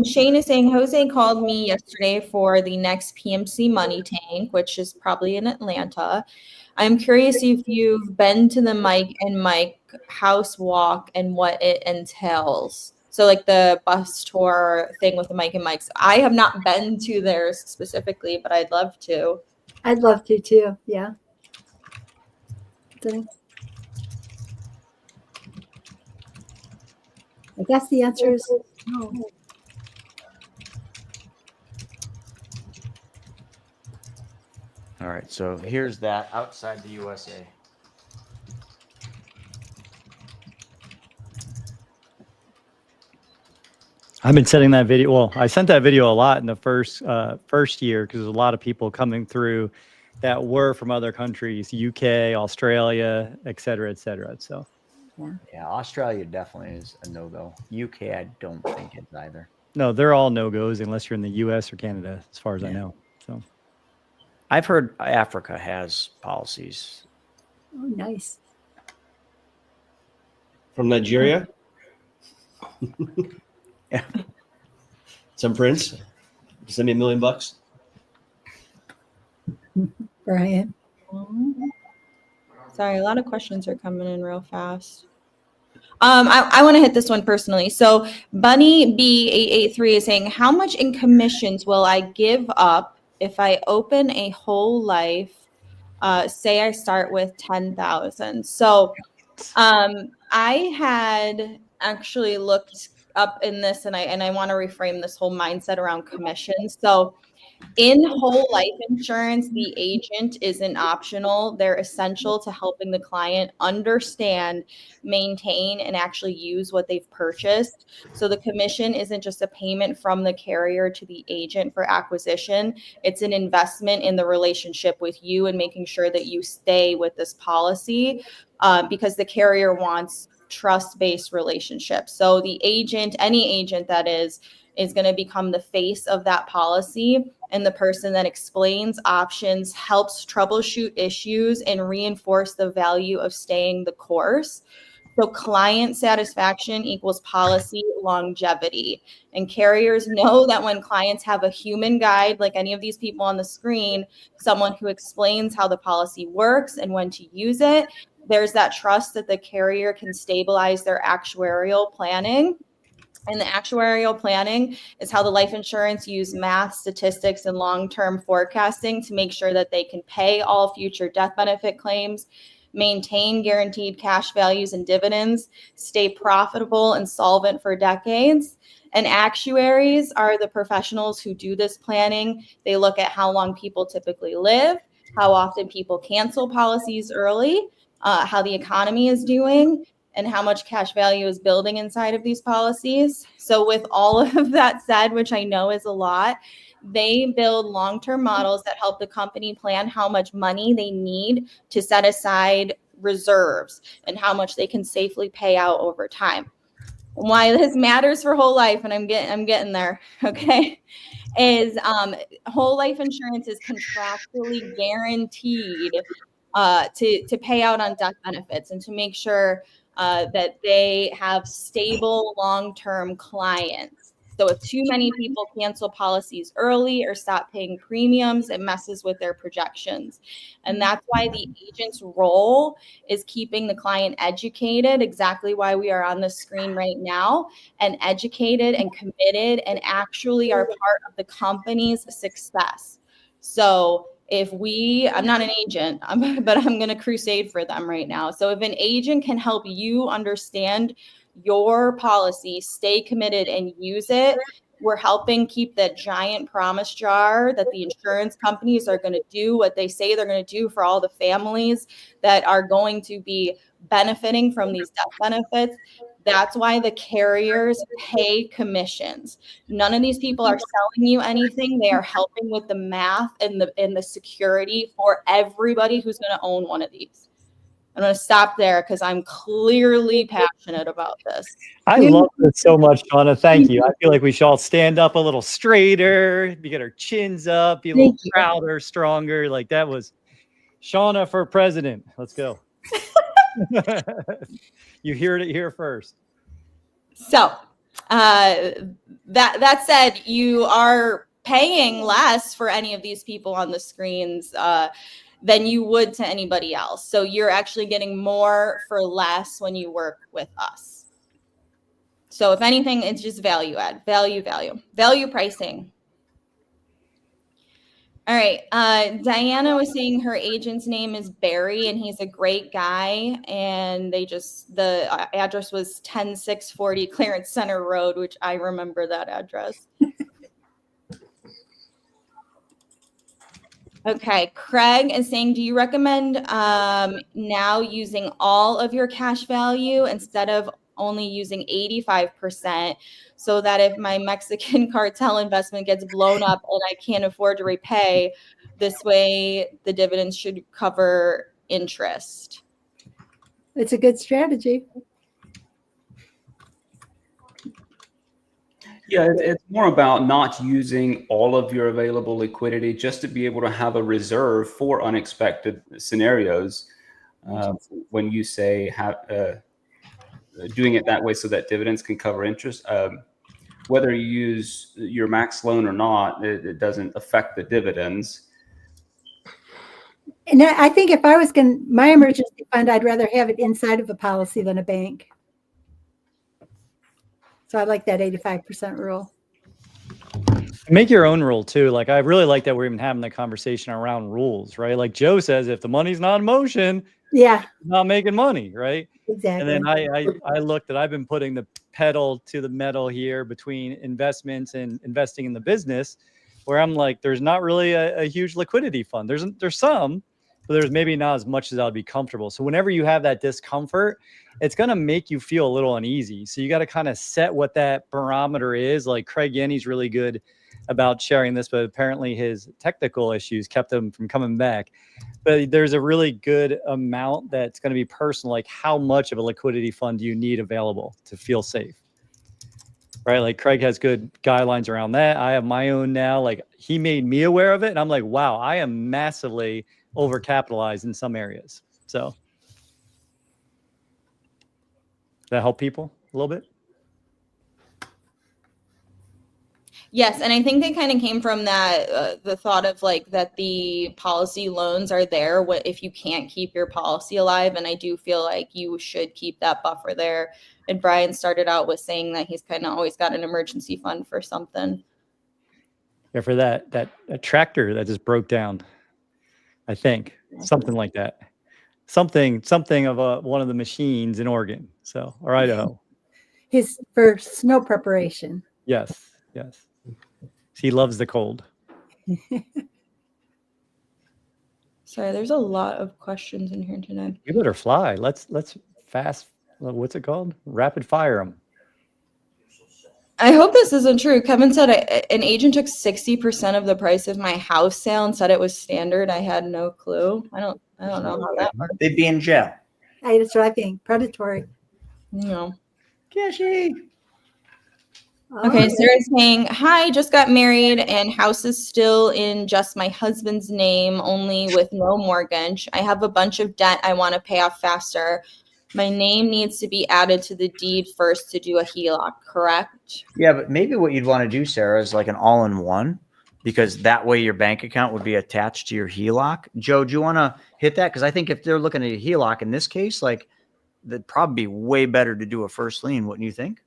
Speaker 7: Shane is saying, Jose called me yesterday for the next PMC Money Tank, which is probably in Atlanta. I'm curious if you've been to the Mike and Mike house walk and what it entails. So like the bus tour thing with the Mike and Mike's. I have not been to theirs specifically, but I'd love to.
Speaker 5: I'd love to too. Yeah. So, I guess the answer is no.
Speaker 1: All right, so here's that outside the USA.
Speaker 4: I've been sending that video. Well, I sent that video a lot in the first year because there's a lot of people coming through that were from other countries, UK, Australia, et cetera, et cetera. So,
Speaker 1: yeah, Australia definitely is a no-go. UK, I don't think it's either.
Speaker 4: No, they're all no-goes unless you're in the US or Canada, as far as I know. So,
Speaker 1: I've heard Africa has policies.
Speaker 5: Oh, nice.
Speaker 8: From Nigeria?
Speaker 1: Yeah.
Speaker 8: Some prince? Send me $1 million bucks.
Speaker 5: Brian.
Speaker 7: Sorry, a lot of questions are coming in real fast. I want to hit this one personally. So Bunny B883 is saying, how much in commissions will I give up if I open a whole life? Say I start with 10,000. So I had actually looked up in this, and I want to reframe this whole mindset around commissions. So in whole life insurance, the agent isn't optional. They're essential to helping the client understand, maintain, and actually use what they've purchased. So the commission isn't just a payment from the carrier to the agent for acquisition. It's an investment in the relationship with you and making sure that you stay with this policy, because the carrier wants trust-based relationships. So the agent, any agent that is going to become the face of that policy and the person that explains options, helps troubleshoot issues, and reinforce the value of staying the course. So client satisfaction equals policy longevity. And carriers know that when clients have a human guide, like any of these people on the screen, someone who explains how the policy works and when to use it, there's that trust that the carrier can stabilize their actuarial planning. And the actuarial planning is how the life insurance use math, statistics, and long-term forecasting to make sure that they can pay all future death benefit claims, maintain guaranteed cash values and dividends, stay profitable and solvent for decades. And actuaries are the professionals who do this planning. They look at how long people typically live, how often people cancel policies early, how the economy is doing, and how much cash value is building inside of these policies. So with all of that said, which I know is a lot, they build long-term models that help the company plan how much money they need to set aside reserves and how much they can safely pay out over time. Why this matters for whole life, and I'm getting there, okay, is whole life insurance is contractually guaranteed to pay out on death benefits and to make sure that they have stable long-term clients. So if too many people cancel policies early or stop paying premiums, it messes with their projections. And that's why the agent's role is keeping the client educated, exactly why we are on the screen right now, and educated and committed and actually are part of the company's success. So I'm not an agent, but I'm going to crusade for them right now. So if an agent can help you understand your policy, stay committed, and use it, we're helping keep that giant promise jar that the insurance companies are going to do what they say they're going to do for all the families that are going to be benefiting from these death benefits. That's why the carriers pay commissions. None of these people are selling you anything. They are helping with the math and the security for everybody who's going to own one of these. I'm going to stop there because I'm clearly passionate about this.
Speaker 4: I love this so much, Shauna. Thank you. I feel like we should all stand up a little straighter, get our chins up, be a little prouder, stronger. Like that was Shauna for president. Let's go. You heard it here first.
Speaker 7: So that said, you are paying less for any of these people on the screens than you would to anybody else. So you're actually getting more for less when you work with us. So if anything, it's just value add, value pricing. All right. Diana was saying her agent's name is Barry and he's a great guy. And the address was 10640 Clarence Center Road, which I remember that address. Okay. Craig is saying, do you recommend now using all of your cash value instead of only using 85%, so that if my Mexican cartel investment gets blown up and I can't afford to repay, this way the dividends should cover interest?
Speaker 5: It's a good strategy.
Speaker 6: Yeah, it's more about not using all of your available liquidity just to be able to have a reserve for unexpected scenarios. When you say doing it that way so that dividends can cover interest, whether you use your max loan or not, it doesn't affect the dividends.
Speaker 5: And I think if I was my emergency fund, I'd rather have it inside of a policy than a bank. So I like that 85% rule.
Speaker 4: Make your own rule too. Like I really like that we're even having the conversation around rules, right? Like Joe says, if the money's not in motion,
Speaker 5: Yeah,
Speaker 4: not making money, right?
Speaker 5: exactly.
Speaker 4: And then I looked at, I've been putting the pedal to the metal here between investments and investing in the business, where I'm like, there's not really a huge liquidity fund. There's some, but there's maybe not as much as I'll be comfortable. So whenever you have that discomfort, it's going to make you feel a little uneasy. So you got to kind of set what that barometer is. Like Craig Yenny's really good about sharing this, but apparently his technical issues kept him from coming back. But there's a really good amount that's going to be personal. Like how much of a liquidity fund do you need available to feel safe? Right? Like Craig has good guidelines around that. I have my own now. Like he made me aware of it. And I'm like, wow, I am massively overcapitalized in some areas. So does that help people a little bit?
Speaker 7: Yes, and I think they kind of came from that the thought of like that the policy loans are there if you can't keep your policy alive, and I do feel like you should keep that buffer there. And Brian started out with saying that he's kind of always got an emergency fund for something.
Speaker 4: Yeah, for that tractor that just broke down, I think something like that, something of one of the machines in Oregon, so or Idaho.
Speaker 5: His for snow preparation.
Speaker 4: Yes. He loves the cold.
Speaker 7: Sorry, there's a lot of questions in here tonight.
Speaker 4: You better fly. Let's fast. What's it called? Rapid fire them.
Speaker 7: I hope this isn't true. Kevin said an agent took 60% of the price of my house sale and said it was standard. I had no clue. I don't know how that works.
Speaker 1: They'd be in jail.
Speaker 5: That's what I think. Predatory.
Speaker 7: No.
Speaker 1: Cashy.
Speaker 7: Okay, Sarah's saying, hi, just got married and house is still in just my husband's name, only with no mortgage. I have a bunch of debt I want to pay off faster. My name needs to be added to the deed first to do a HELOC, correct?
Speaker 1: Yeah, but maybe what you'd want to do, Sarah, is like an all-in-one, because that way your bank account would be attached to your HELOC. Joe, do you want to hit that? Because I think if they're looking at a HELOC in this case, like that'd probably be way better to do a first lien, wouldn't you think?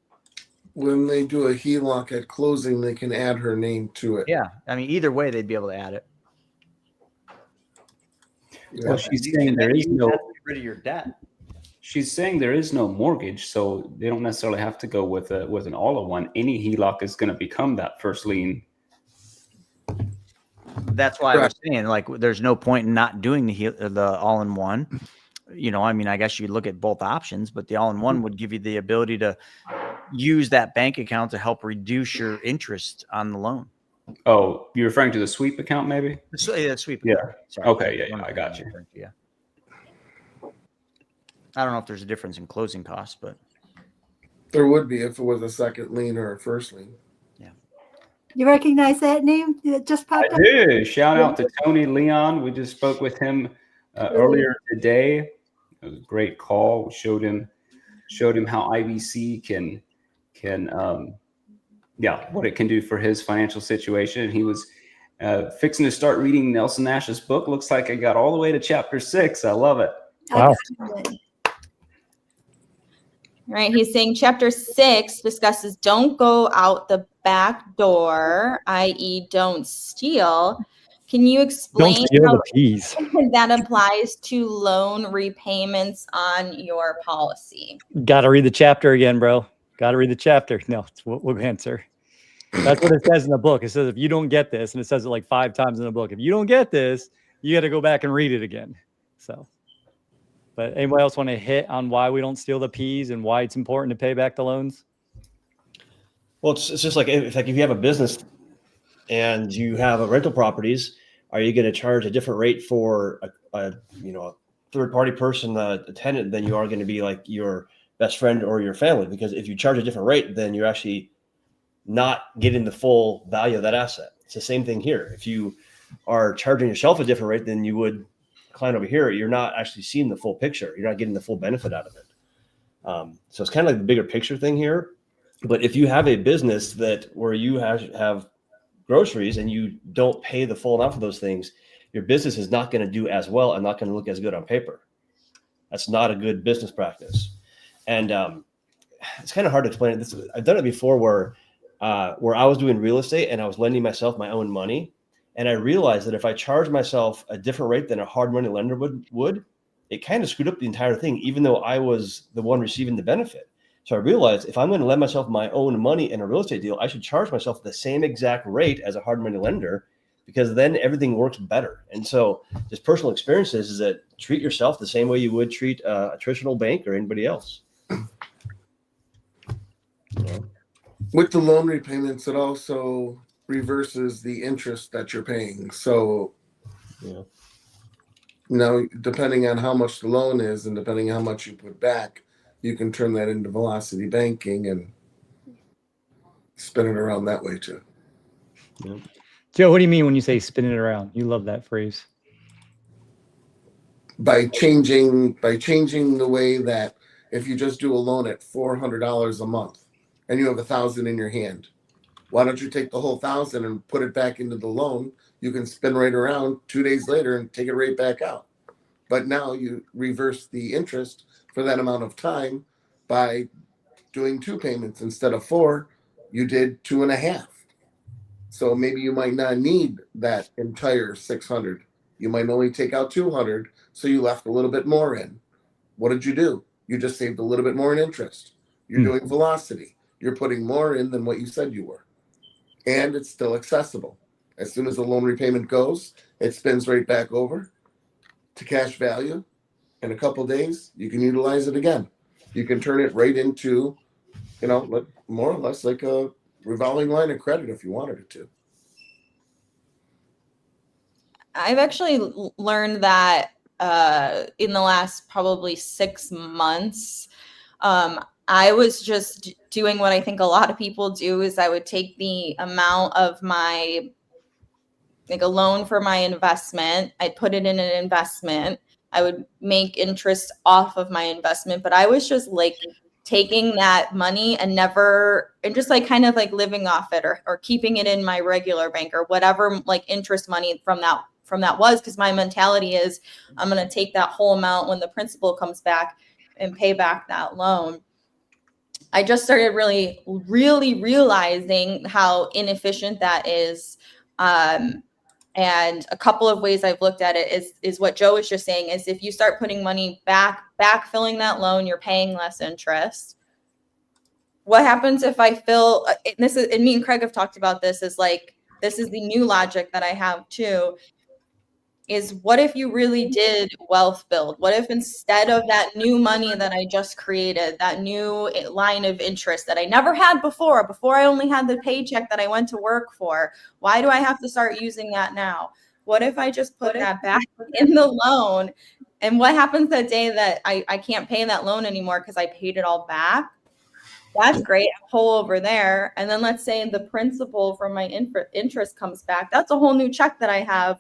Speaker 9: When they do a HELOC at closing, they can add her name to it.
Speaker 1: Yeah, I mean, either way, they'd be able to add it.
Speaker 9: Yeah.
Speaker 6: Well, she's saying there is no.
Speaker 1: Get rid of your debt.
Speaker 6: She's saying there is no mortgage, so they don't necessarily have to go with an all-in-one. Any HELOC is going to become that first lien.
Speaker 1: That's why I was saying, like, there's no point in not doing the all-in-one. You know, I mean, I guess you look at both options, but the all-in-one would give you the ability to use that bank account to help reduce your interest on the loan.
Speaker 6: Oh, you're referring to the sweep account, maybe?
Speaker 1: Yeah, sweep.
Speaker 6: Yeah.
Speaker 1: Sorry.
Speaker 6: Okay. Yeah, I got you.
Speaker 1: Yeah. I don't know if there's a difference in closing costs, but
Speaker 9: There would be if it was a second lien or a first lien.
Speaker 1: yeah.
Speaker 5: You recognize that name that just popped
Speaker 6: I
Speaker 5: up?
Speaker 6: do. Shout out to Tony Leon. We just spoke with him earlier today. It was a great call. We showed him how IBC can what it can do for his financial situation. He was fixing to start reading Nelson Nash's book. Looks like I got all the way to chapter 6. I love it.
Speaker 4: Wow.
Speaker 7: Right. He's saying chapter 6 discusses don't go out the back door, i.e. don't steal. Can you explain
Speaker 4: Don't steal
Speaker 7: how
Speaker 4: the peas.
Speaker 7: that applies to loan repayments on your policy?
Speaker 4: Got to read the chapter again, bro. Got to read the chapter. No, we'll answer. That's what it says in the book. It says if you don't get this, and it says it like 5 times in the book, if you don't get this, you got to go back and read it again. So, but anybody else want to hit on why we don't steal the peas and why it's important to pay back the loans?
Speaker 8: Well, it's just like if you have a business and you have a rental properties, are you going to charge a different rate for a third party person, a tenant, than you are going to be like your best friend or your family? Because if you charge a different rate, then you're actually not getting the full value of that asset. It's the same thing here. If you are charging yourself a different rate than you would a client over here, you're not actually seeing the full picture. You're not getting the full benefit out of it. So it's kind of like the bigger picture thing here. But if you have a business where you have groceries and you don't pay the full amount for those things, your business is not going to do as well and not going to look as good on paper. That's not a good business practice. And it's kind of hard to explain it. I've done it before where where I was doing real estate and I was lending myself my own money. And I realized that if I charged myself a different rate than a hard money lender would, it kind of screwed up the entire thing, even though I was the one receiving the benefit. So I realized if I'm going to lend myself my own money in a real estate deal, I should charge myself the same exact rate as a hard money lender, because then everything works better. And so just personal experiences is that treat yourself the same way you would treat a traditional bank or anybody else.
Speaker 9: With the loan repayments, it also reverses the interest that you're paying. So,
Speaker 8: Yeah.
Speaker 9: Depending on how much the loan is and depending on how much you put back, you can turn that into velocity banking and spin it around that way too.
Speaker 8: Yeah.
Speaker 4: Joe, what do you mean when you say spin it around? You love that phrase.
Speaker 9: By changing the way that if you just do a loan at $400 a month and you have $1,000 in your hand, why don't you take the whole $1,000 and put it back into the loan? You can spin right around 2 days later and take it right back out. But now you reverse the interest for that amount of time by doing 2 payments instead of 4. You did 2.5. So maybe you might not need that entire 600. You might only take out 200. So you left a little bit more in. What did you do? You just saved a little bit more in interest. You're doing velocity. You're putting more in than what you said you were. And it's still accessible. As soon as the loan repayment goes, it spins right back over to cash value. In a couple days, you can utilize it again. You can turn it right into, more or less like a revolving line of credit if you wanted it to.
Speaker 7: I've actually learned that in the last probably 6 months, I was just doing what I think a lot of people do is I would take the amount of my, like a loan for my investment, I'd put it in an investment. I would make interest off of my investment, but I was just like taking that money and just like kind of like living off it or keeping it in my regular bank or whatever, like interest money from that was, because my mentality is I'm going to take that whole amount when the principal comes back and pay back that loan. I just started really, really realizing how inefficient that is. And a couple of ways I've looked at it is what Joe was just saying, is if you start putting money backfilling that loan, you're paying less interest. What happens if I fill, and me and Craig have talked about this, is like, this is the new logic that I have too, is what if you really did wealth build? What if instead of that new money that I just created, that new line of interest that I never had before I only had the paycheck that I went to work for, why do I have to start using that now? What if I just put that back in the loan? And what happens that day that I can't pay that loan anymore because I paid it all back? That's great. I pull over there. And then let's say the principal from my interest comes back. That's a whole new check that I have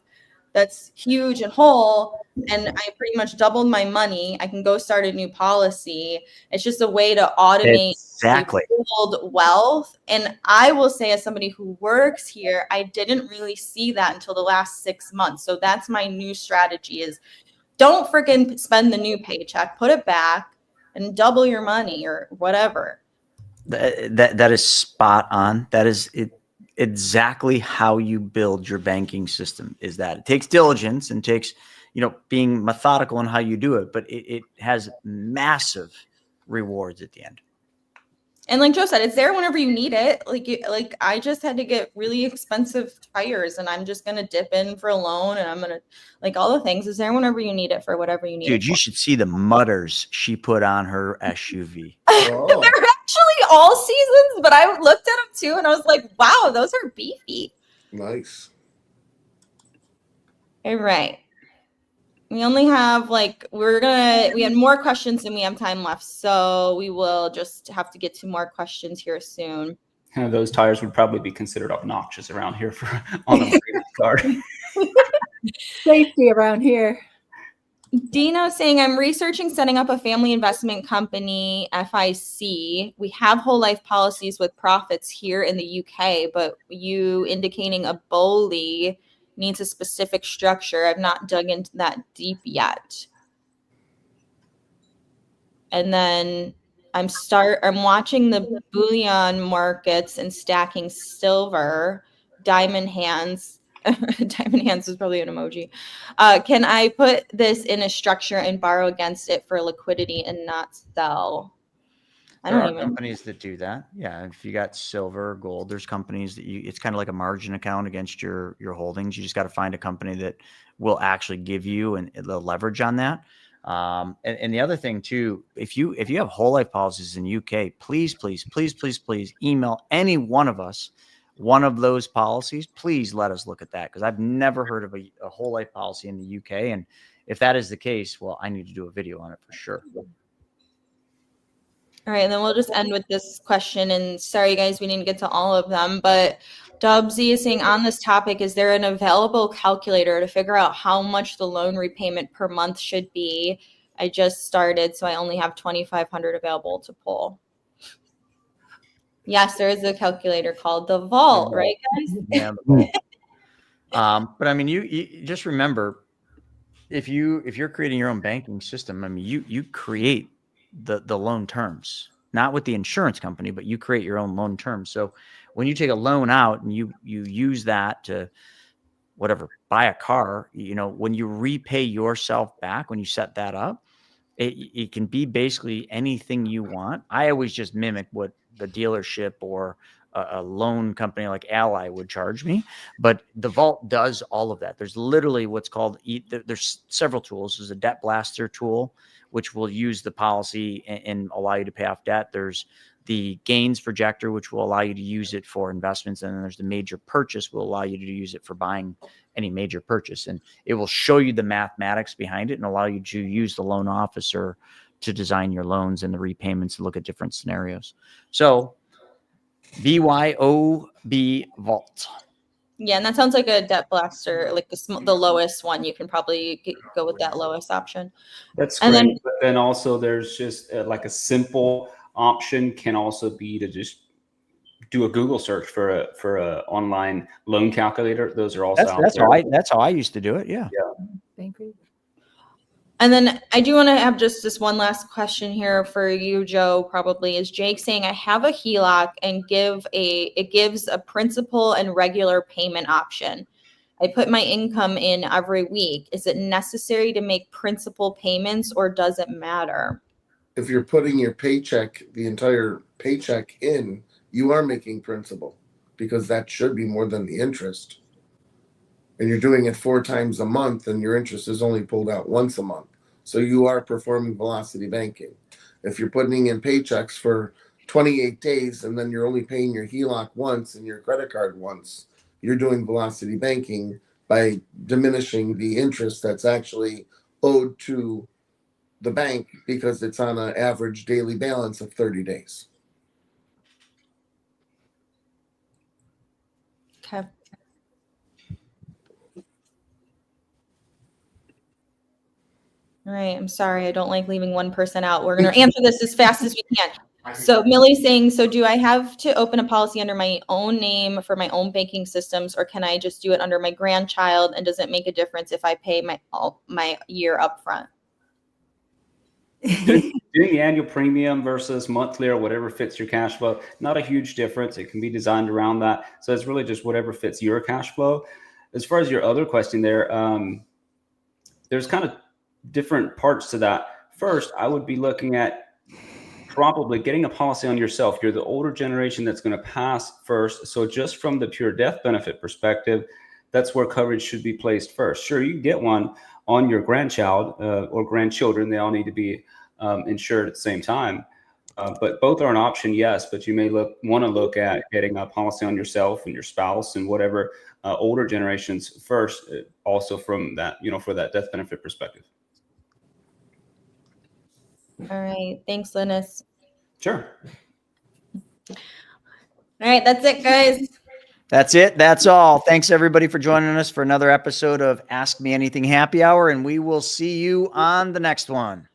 Speaker 7: that's huge and whole, and I pretty much doubled my money. I can go start a new policy. It's just a way to automate build wealth. And I will say, as somebody who works here, I didn't really see that until the last 6 months. So that's my new strategy: is don't freaking spend the new paycheck, put it back and double your money or whatever.
Speaker 1: That is spot on. That is it. Exactly how you build your banking system is that it takes diligence and takes, being methodical in how you do it, but it has massive rewards at the end.
Speaker 7: And like Joe said, it's there whenever you need it. Like I just had to get really expensive tires, and I'm just going to dip in for a loan, and I'm going to, like, all the things is there whenever you need it for whatever you need.
Speaker 1: Dude, you should see the mutters she put on her SUV.
Speaker 7: They're actually all seasons, but I looked at them too, and I was like, wow, those are beefy.
Speaker 9: Nice.
Speaker 7: All right. We only have we had more questions than we have time left. So we will just have to get to more questions here soon.
Speaker 6: Those tires would probably be considered obnoxious around here on a credit card.
Speaker 5: Safety around here.
Speaker 7: Dino saying, I'm researching setting up a family investment company, FIC. We have whole life policies with profits here in the UK, but you indicating a BOLI needs a specific structure. I've not dug into that deep yet. And then I'm watching the bullion markets and stacking silver, diamond hands. Diamond hands is probably an emoji. Can I put this in a structure and borrow against it for liquidity and not sell?
Speaker 1: There are companies that do that. Yeah. If you got silver or gold, there's companies that it's kind of like a margin account against your holdings. You just got to find a company that will actually give you the leverage on that. And the other thing too, if you have whole life policies in UK, please email any one of us one of those policies. Please let us look at that, because I've never heard of a whole life policy in the UK. And if that is the case, well, I need to do a video on it for sure.
Speaker 7: All right, and then we'll just end with this question. And sorry, guys, we didn't get to all of them. But Dubsy is saying, on this topic, is there an available calculator to figure out how much the loan repayment per month should be? I just started, so I only have $2,500 available to pull. Yes, there is a calculator called the Vault, right, guys?
Speaker 1: Yeah, the Vault. But I mean, you just remember, if you're creating your own banking system, I mean, you create the loan terms, not with the insurance company, but you create your own loan terms. So when you take a loan out and you use that to whatever, buy a car, when you repay yourself back, when you set that up, it can be basically anything you want. I always just mimic what the dealership or a loan company like Ally would charge me, but the Vault does all of that. There's literally what's called, there's several tools. There's a debt blaster tool, which will use the policy and allow you to pay off debt. There's the gains projector, which will allow you to use it for investments. And then there's the major purchase, will allow you to use it for buying any major purchase. And it will show you the mathematics behind it and allow you to use the loan officer to design your loans and the repayments and look at different scenarios. So BYOB Vault.
Speaker 7: Yeah, and that sounds like a debt blaster, like the lowest one. You can probably go with that lowest option.
Speaker 6: That's great. But then also there's just like a simple option can also be to just do a Google search for a online loan calculator. Those are also
Speaker 1: that's how I used to do it. Yeah.
Speaker 5: Thank you.
Speaker 7: And then I do want to have just this one last question here for you, Joe, probably, is Jake saying, I have a HELOC and it gives a principal and regular payment option. I put my income in every week. Is it necessary to make principal payments, or does it matter?
Speaker 9: If you're putting your paycheck, the entire paycheck in, you are making principal, because that should be more than the interest. And you're doing it 4 times a month, and your interest is only pulled out once a month. So you are performing velocity banking. If you're putting in paychecks for 28 days and then you're only paying your HELOC once and your credit card once, you're doing velocity banking by diminishing the interest that's actually owed to the bank, because it's on an average daily balance of 30 days.
Speaker 7: Okay. All right, I'm sorry. I don't like leaving one person out. We're going to answer this as fast as we can. So Millie's saying, so do I have to open a policy under my own name for my own banking systems, or can I just do it under my grandchild? And does it make a difference if I pay my year up front?
Speaker 6: Doing the annual premium versus monthly or whatever fits your cash flow, not a huge difference. It can be designed around that. So it's really just whatever fits your cash flow. As far as your other question there, there's kind of different parts to that. First, I would be looking at probably getting a policy on yourself. You're the older generation that's going to pass first. So just from the pure death benefit perspective, that's where coverage should be placed first. Sure, you can get one on your grandchild or grandchildren. They all need to be insured at the same time. But both are an option, yes. But you may want to look at getting a policy on yourself and your spouse and whatever older generations first, also from that, for that death benefit perspective.
Speaker 7: All right. Thanks, Linus.
Speaker 6: Sure.
Speaker 7: All right. That's it, guys.
Speaker 1: That's it. That's all. Thanks, everybody, for joining us for another episode of Ask Me Anything Happy Hour, and we will see you on the next one.